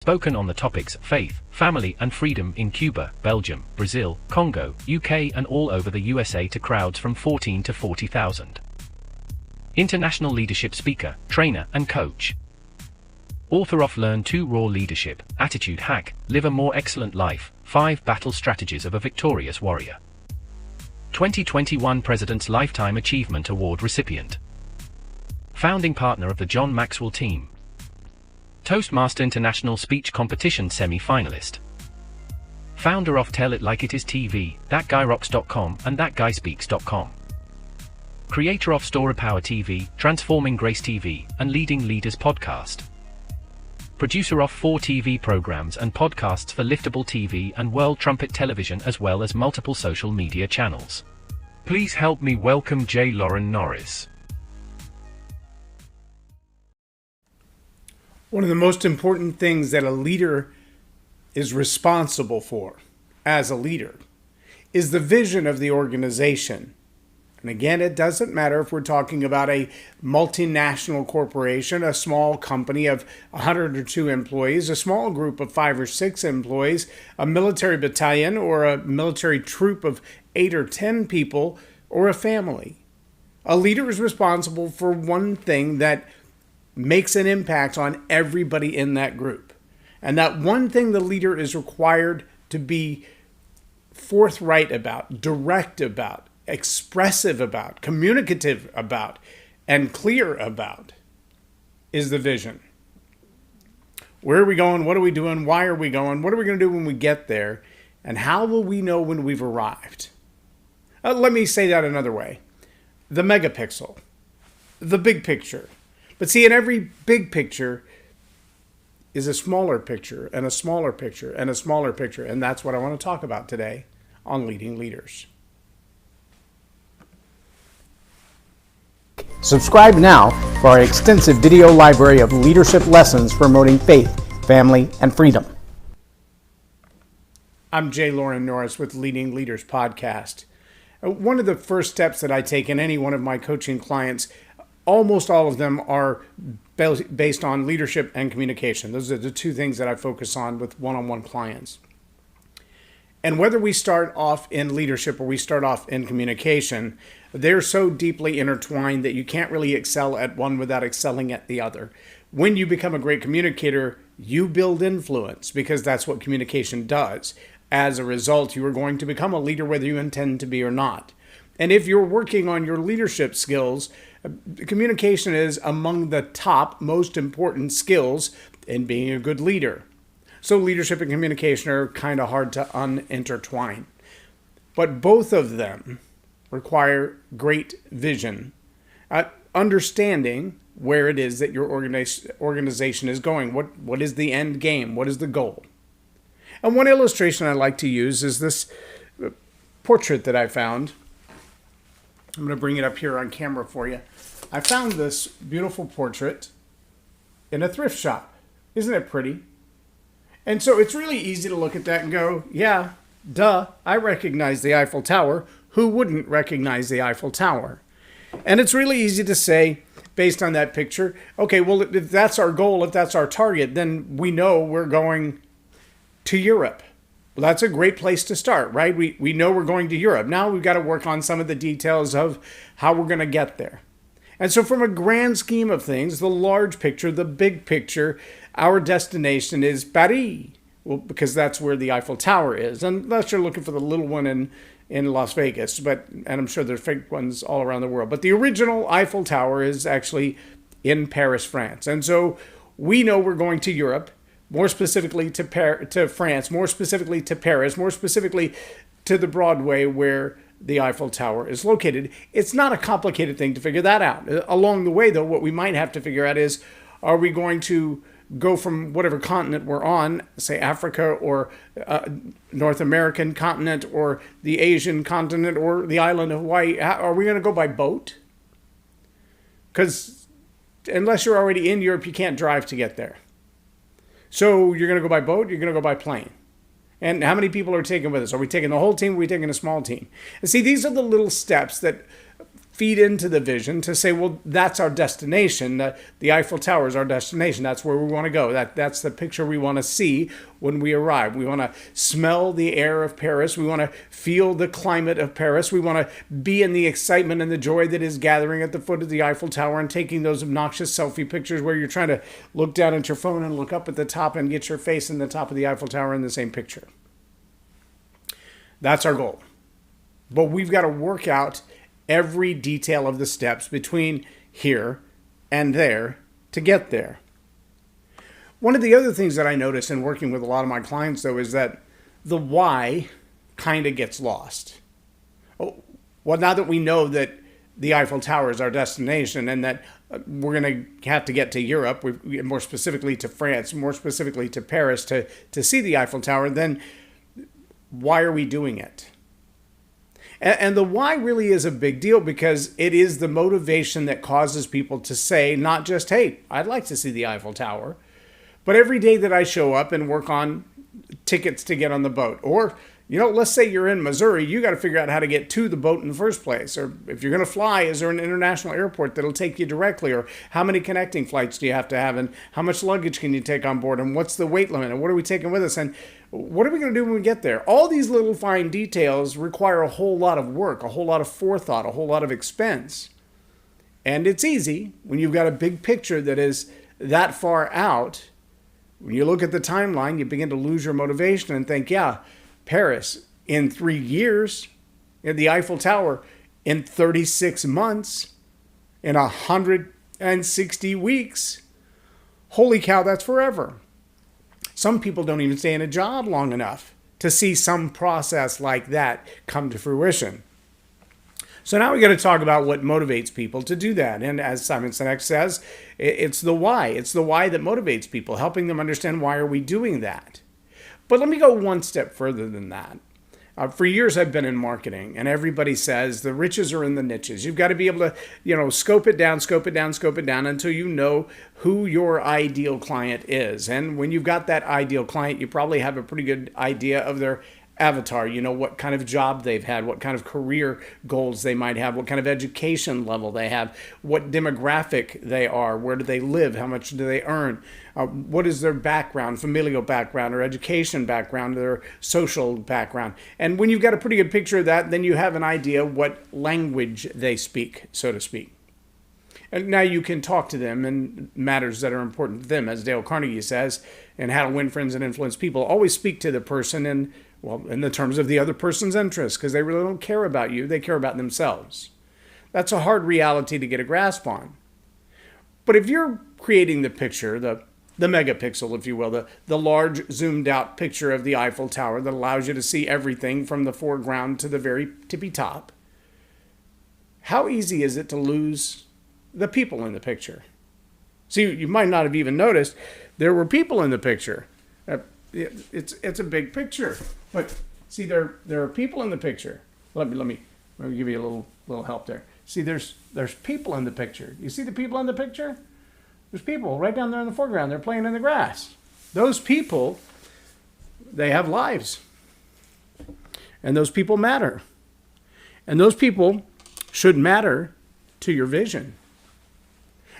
spoken on the topics faith, family and freedom in Cuba, Belgium, Brazil, Congo, UK and all over the USA to crowds from 14 to 40,000. International leadership speaker, trainer and coach. Author of Learn to Raw Leadership, Attitude Hack, Live a More Excellent Life, 5 Battle Strategies of a Victorious Warrior. 2021 President's Lifetime Achievement Award recipient. Founding partner of the John Maxwell team. Toastmaster International Speech Competition semi-finalist. Founder of Tell It Like It Is TV, ThatGuyRocks.com and ThatGuySpeaks.com. Creator of Story Power TV, Transforming Grace TV, and Leading Leaders Podcast. Producer of 4 TV programs and podcasts for Liftable TV and World Trumpet Television as well as multiple social media channels. Please help me welcome J Loren Norris. One of the most important things that a leader is responsible for as a leader is the vision of the organization. And again, it doesn't matter if we're talking about a multinational corporation, a small company of 100 or 2 employees, a small group of 5 or 6 employees, a military battalion or a military troop of 8 or 10 people, or a family. A leader is responsible for one thing that makes an impact on everybody in that group. And that one thing the leader is required to be forthright about, direct about, expressive about, communicative about, and clear about is the vision. Where are we going? What are we doing? Why are we going? What are we going to do when we get there? And how will we know when we've arrived? Let me say that another way. The megapixel, the big picture. But see, in every big picture is a smaller picture and a smaller picture and a smaller picture. And that's what I want to talk about today on Leading Leaders. Subscribe now for our extensive video library of leadership lessons promoting faith, family, and freedom. I'm J Loren Norris with Leading Leaders Podcast. One of the first steps that I take in any one of my coaching clients, almost all of them are based on leadership and communication. Those are the 2 things that I focus on with one-on-one clients. And whether we start off in leadership or we start off in communication, they're so deeply intertwined that you can't really excel at one without excelling at the other. When you become a great communicator, you build influence because that's what communication does. As a result, you are going to become a leader whether you intend to be or not. And if you're working on your leadership skills, communication is among the top most important skills in being a good leader. So leadership and communication are kind of hard to unintertwine. But both of them require great vision, understanding where it is that your organization is going. What is the end game? What is the goal? And one illustration I like to use is this portrait that I found. I'm going to bring it up here on camera for you. I found this beautiful portrait in a thrift shop. Isn't it pretty? And so it's really easy to look at that and go, yeah, duh, I recognize the Eiffel Tower. Who wouldn't recognize the Eiffel Tower? And it's really easy to say, based on that picture, okay, well, if that's our goal, if that's our target, then we know we're going to Europe. Well, that's a great place to start, right? We know we're going to Europe. Now we've got to work on some of the details of how we're going to get there. And so from a grand scheme of things, the large picture, the big picture, our destination is Paris. Well, because that's where the Eiffel Tower is. Unless you're looking for the little one in Las Vegas, and I'm sure there's fake ones all around the world. But the original Eiffel Tower is actually in Paris, France. And so we know we're going to Europe, more specifically to France, more specifically to Paris, more specifically to the Broadway where the Eiffel Tower is located. It's not a complicated thing to figure that out. Along the way, though, what we might have to figure out is, are we going to go from whatever continent we're on, say Africa or North American continent or the Asian continent or the island of Hawaii, are we going to go by boat? Because unless you're already in Europe, you can't drive to get there. So you're going to go by boat, you're going to go by plane. And how many people are taking with us? Are we taking the whole team? Or are we taking a small team? And see, these are the little steps that feed into the vision to say, well, that's our destination. The Eiffel Tower is our destination. That's where we want to go. That's the picture we want to see when we arrive. We want to smell the air of Paris. We want to feel the climate of Paris. We want to be in the excitement and the joy that is gathering at the foot of the Eiffel Tower and taking those obnoxious selfie pictures where you're trying to look down at your phone and look up at the top and get your face in the top of the Eiffel Tower in the same picture. That's our goal. But we've got to work out every detail of the steps between here and there to get there. One of the other things that I notice in working with a lot of my clients, though, is that the why kind of gets lost. Well, now that we know that the Eiffel Tower is our destination and that we're going to have to get to Europe, more specifically to France, more specifically to Paris to see the Eiffel Tower, then why are we doing it? And the why really is a big deal because it is the motivation that causes people to say, not just, hey, I'd like to see the Eiffel Tower, but every day that I show up and work on tickets to get on the boat. Or, let's say you're in Missouri, you got to figure out how to get to the boat in the first place. Or if you're going to fly, is there an international airport that'll take you directly? Or how many connecting flights do you have to have? And how much luggage can you take on board? And what's the weight limit? And what are we taking with us? And what are we going to do when we get there? All these little fine details require a whole lot of work, a whole lot of forethought, a whole lot of expense. And it's easy when you've got a big picture that is that far out. When you look at the timeline, you begin to lose your motivation and think, yeah, Paris in 3 years, and the Eiffel Tower in 36 months, in 160 weeks. Holy cow, that's forever. Some people don't even stay in a job long enough to see some process like that come to fruition. So now we got to talk about what motivates people to do that. And as Simon Sinek says, it's the why. It's the why that motivates people, helping them understand why are we doing that. But let me go one step further than that. For years, I've been in marketing, and everybody says the riches are in the niches. You've got to be able to, scope it down until you know who your ideal client is. And when you've got that ideal client, you probably have a pretty good idea of their avatar. You know what kind of job they've had, what kind of career goals they might have, what kind of education level they have, what demographic they are, where do they live, how much do they earn, what is their background, familial background or education background, their social background. And when you've got a pretty good picture of that, then you have an idea what language they speak, so to speak. And now you can talk to them in matters that are important to them. As Dale Carnegie says, in How to Win Friends and Influence People, always speak to the person in the terms of the other person's interests, because they really don't care about you. They care about themselves. That's a hard reality to get a grasp on. But if you're creating the picture, the megapixel, if you will, the large zoomed out picture of the Eiffel Tower that allows you to see everything from the foreground to the very tippy top, how easy is it to lose the people in the picture? See, you might not have even noticed there were people in the picture. It's a big picture, but see, there are people in the picture. Let me give you a little help there. See, there's people in the picture. You see the people in the picture? There's people right down there in the foreground. They're playing in the grass. Those people, they have lives, and those people matter, and those people should matter to your vision.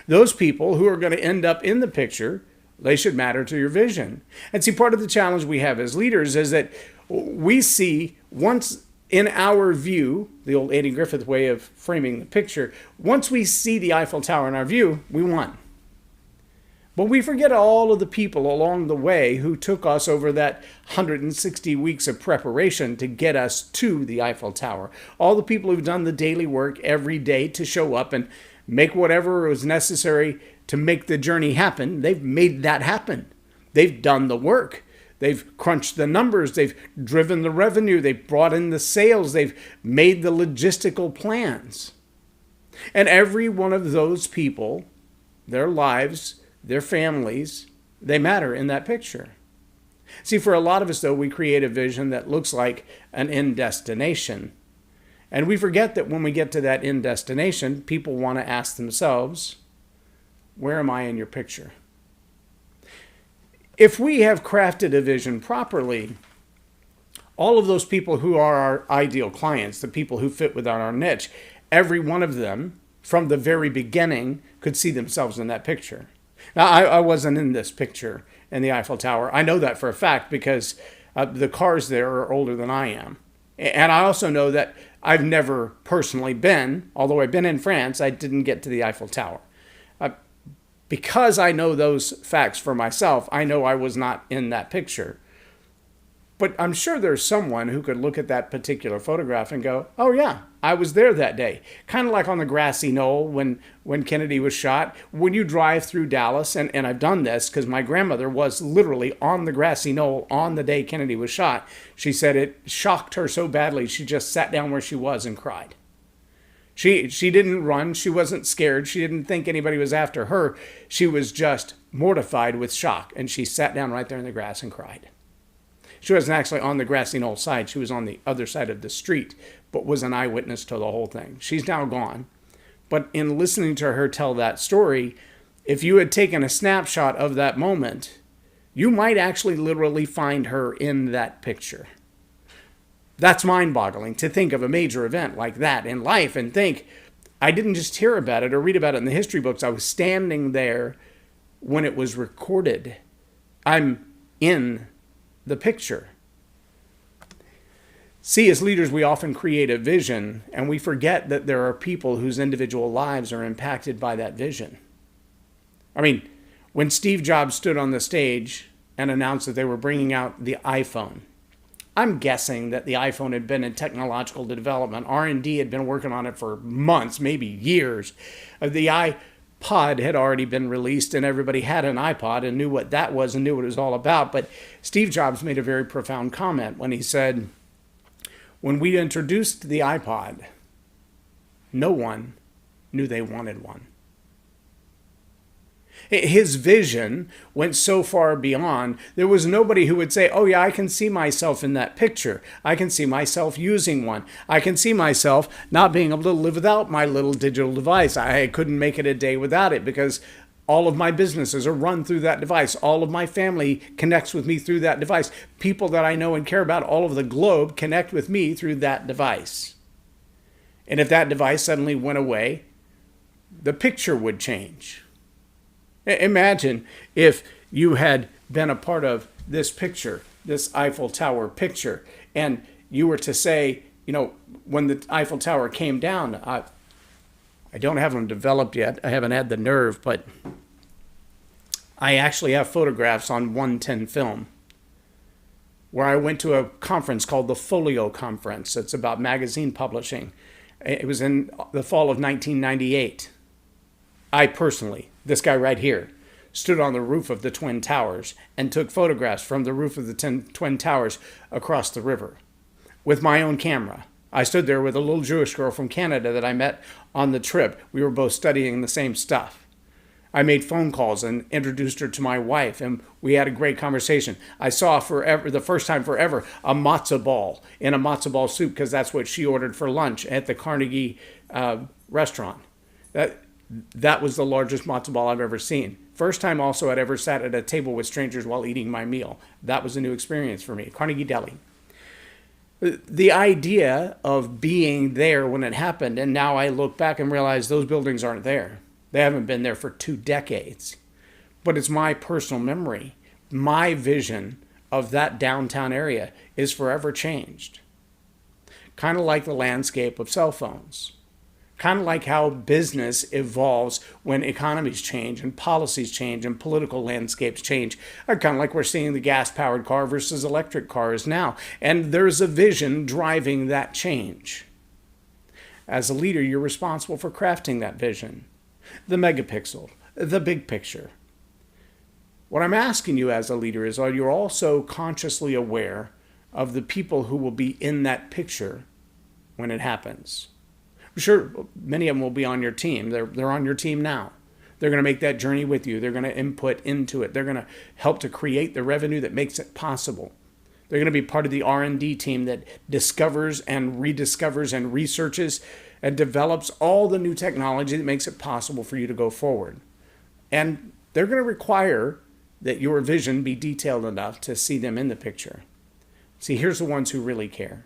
Those people who are going to end up in the picture, they should matter to your vision. And see, part of the challenge we have as leaders is that we see once in our view, the old Andy Griffith way of framing the picture, once we see the Eiffel Tower in our view, we won. But we forget all of the people along the way who took us over that 160 weeks of preparation to get us to the Eiffel Tower. All the people who've done the daily work every day to show up and make whatever was necessary to make the journey happen. They've made that happen. They've done the work. They've crunched the numbers. They've driven the revenue. They've brought in the sales. They've made the logistical plans. And every one of those people, their lives, their families, they matter in that picture. See, for a lot of us, though, we create a vision that looks like an end destination. And we forget that when we get to that end destination, people want to ask themselves, where am I in your picture? If we have crafted a vision properly, all of those people who are our ideal clients, the people who fit within our niche, every one of them from the very beginning could see themselves in that picture. Now, I wasn't in this picture in the Eiffel Tower. I know that for a fact because the cars there are older than I am. And I also know that I've never personally been, although I've been in France, I didn't get to the Eiffel Tower. Because I know those facts for myself, I know I was not in that picture. But I'm sure there's someone who could look at that particular photograph and go, oh yeah, I was there that day. Kind of like on the grassy knoll when Kennedy was shot. When you drive through Dallas, and I've done this because my grandmother was literally on the grassy knoll on the day Kennedy was shot. She said it shocked her so badly she just sat down where she was and cried. She didn't run. She wasn't scared. She didn't think anybody was after her. She was just mortified with shock, and she sat down right there in the grass and cried. She wasn't actually on the grassy knoll side. She was on the other side of the street, but was an eyewitness to the whole thing. She's now gone. But in listening to her tell that story, if you had taken a snapshot of that moment, you might actually literally find her in that picture. That's mind-boggling to think of a major event like that in life and think, I didn't just hear about it or read about it in the history books. I was standing there when it was recorded. I'm in the picture. See, as leaders, we often create a vision, and we forget that there are people whose individual lives are impacted by that vision. I mean, when Steve Jobs stood on the stage and announced that they were bringing out the iPhone, I'm guessing that the iPhone had been in technological development. R&D had been working on it for months, maybe years. The iPod had already been released, and everybody had an iPod and knew what that was and knew what it was all about. But Steve Jobs made a very profound comment when he said, when we introduced the iPod, no one knew they wanted one. His vision went so far beyond, there was nobody who would say, oh yeah, I can see myself in that picture. I can see myself using one. I can see myself not being able to live without my little digital device. I couldn't make it a day without it because all of my businesses are run through that device. All of my family connects with me through that device. People that I know and care about all over the globe connect with me through that device. And if that device suddenly went away, the picture would change. Imagine if you had been a part of this picture, this Eiffel Tower picture, and you were to say, you know, when the Eiffel Tower came down, I don't have them developed yet. I haven't had the nerve, but I actually have photographs on 110 film where I went to a conference called the Folio Conference. It's about magazine publishing. It was in the fall of 1998. I personally, this guy right here, stood on the roof of the Twin Towers and took photographs from the roof of the Twin Towers across the river with my own camera. I stood there with a little Jewish girl from Canada that I met on the trip. We were both studying the same stuff. I made phone calls and introduced her to my wife, and we had a great conversation. I saw forever, the first time forever, a matzo ball in a matzo ball soup because that's what she ordered for lunch at the Carnegie restaurant. That was the largest matzo ball I've ever seen. First time also I'd ever sat at a table with strangers while eating my meal. That was a new experience for me. Carnegie Deli. The idea of being there when it happened, and now I look back and realize those buildings aren't there. They haven't been there for 2 decades. But it's my personal memory. My vision of that downtown area is forever changed. Kind of like the landscape of cell phones. Kind of like how business evolves when economies change and policies change and political landscapes change. Kind of like we're seeing the gas-powered car versus electric cars now. And there's a vision driving that change. As a leader, you're responsible for crafting that vision. The megapixel, the big picture. What I'm asking you as a leader is, are you also consciously aware of the people who will be in that picture when it happens? Sure, many of them will be on your team. They're on your team now. They're going to make that journey with you. They're going to input into it. They're going to help to create the revenue that makes it possible. They're going to be part of the R&D team that discovers and rediscovers and researches and develops all the new technology that makes it possible for you to go forward. And they're going to require that your vision be detailed enough to see them in the picture. See, here's the ones who really care.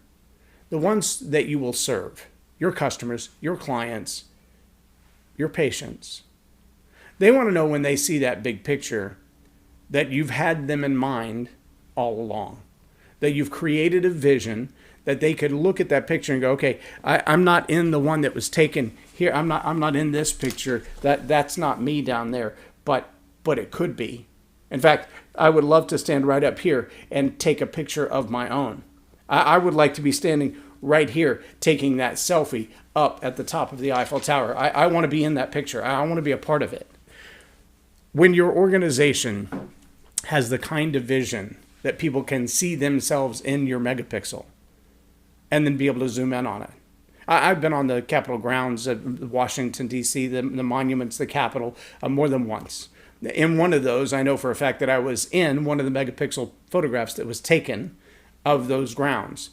The ones that you will serve. your customers, your clients, your patients. They want to know when they see that big picture that you've had them in mind all along, that you've created a vision that they could look at that picture and go, okay, I'm not in the one that was taken here. I'm not in this picture. That's not me down there, but it could be. In fact, I would love to stand right up here and take a picture of my own. I would like to be standing right here taking that selfie up at the top of the Eiffel Tower. I want to be in that picture. I want to be a part of it. When your organization has the kind of vision that people can see themselves in your megapixel and then be able to zoom in on it. I've been on the Capitol grounds at Washington, D.C., the monuments, the Capitol, more than once. In one of those, I know for a fact that I was in one of the megapixel photographs that was taken of those grounds.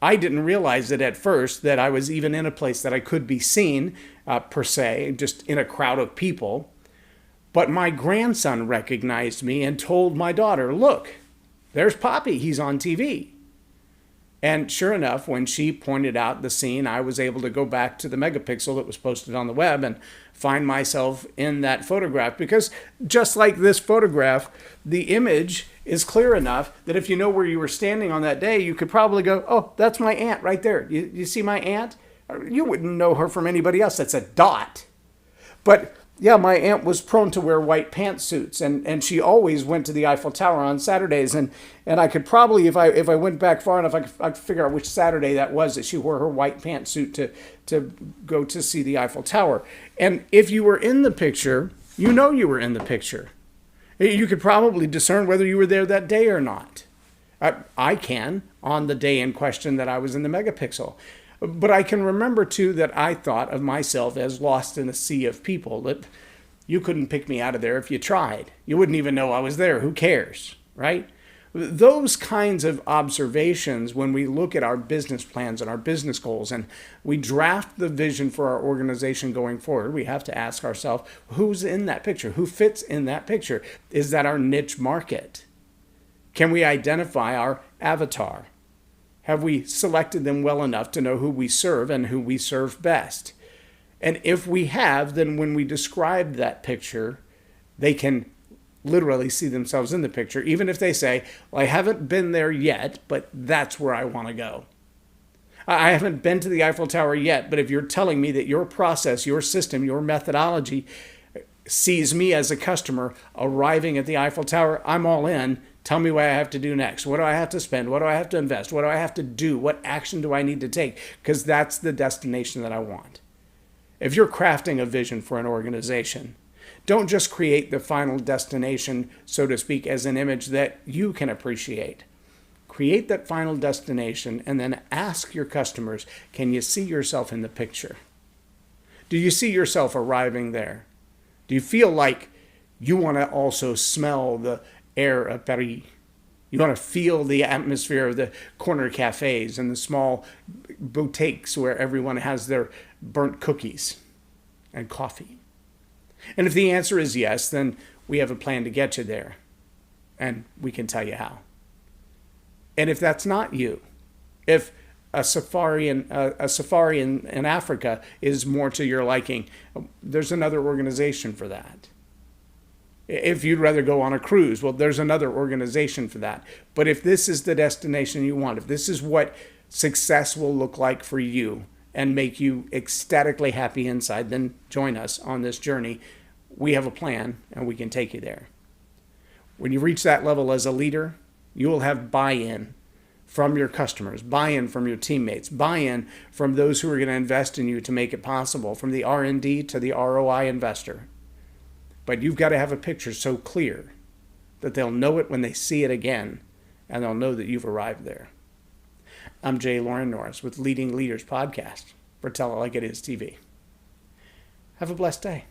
I didn't realize it at first that I was even in a place that I could be seen, per se, just in a crowd of people. But my grandson recognized me and told my daughter, look, there's Poppy, he's on TV. And sure enough, when she pointed out the scene, I was able to go back to the megapixel that was posted on the web and find myself in that photograph. Because just like this photograph, the image is clear enough that if you know where you were standing on that day, you could probably go, oh, that's my aunt right there. You see my aunt? You wouldn't know her from anybody else. That's a dot. But yeah, my aunt was prone to wear white pantsuits, and she always went to the Eiffel Tower on Saturdays, and I could probably, if I went back far enough, I could figure out which Saturday that was that she wore her white pantsuit to go to see the Eiffel Tower. And if you were in the picture, you know you were in the picture. You could probably discern whether you were there that day or not. I can, on the day in question that I was in the megapixel. But I can remember, too, that I thought of myself as lost in a sea of people, that you couldn't pick me out of there if you tried. You wouldn't even know I was there. Who cares, right? Those kinds of observations, when we look at our business plans and our business goals and we draft the vision for our organization going forward, we have to ask ourselves, who's in that picture? Who fits in that picture? Is that our niche market? Can we identify our avatar? Have we selected them well enough to know who we serve and who we serve best? And if we have, then when we describe that picture, they can literally see themselves in the picture, even if they say, well, I haven't been there yet, but that's where I want to go. I haven't been to the Eiffel Tower yet, but if you're telling me that your process, your system, your methodology sees me as a customer arriving at the Eiffel Tower, I'm all in. Tell me what I have to do next. What do I have to spend? What do I have to invest? What do I have to do? What action do I need to take? Because that's the destination that I want. If you're crafting a vision for an organization, don't just create the final destination, so to speak, as an image that you can appreciate. Create that final destination and then ask your customers, can you see yourself in the picture? Do you see yourself arriving there? Do you feel like you want to also smell the air of Paris? You want to feel the atmosphere of the corner cafes and the small boutiques where everyone has their burnt cookies and coffee. And if the answer is yes, then we have a plan to get you there, and we can tell you how. And if that's not you, if a safari in Africa is more to your liking, there's another organization for that. If you'd rather go on a cruise, well, there's another organization for that. But if this is the destination you want, if this is what success will look like for you and make you ecstatically happy inside, then join us on this journey. We have a plan, and we can take you there. When you reach that level as a leader, you will have buy-in from your customers, buy-in from your teammates, buy-in from those who are going to invest in you to make it possible, from the R&D to the ROI investor. But you've got to have a picture so clear that they'll know it when they see it again, and they'll know that you've arrived there. I'm J Loren Norris with Leading Leaders Podcast for Tell It Like It Is TV. Have a blessed day.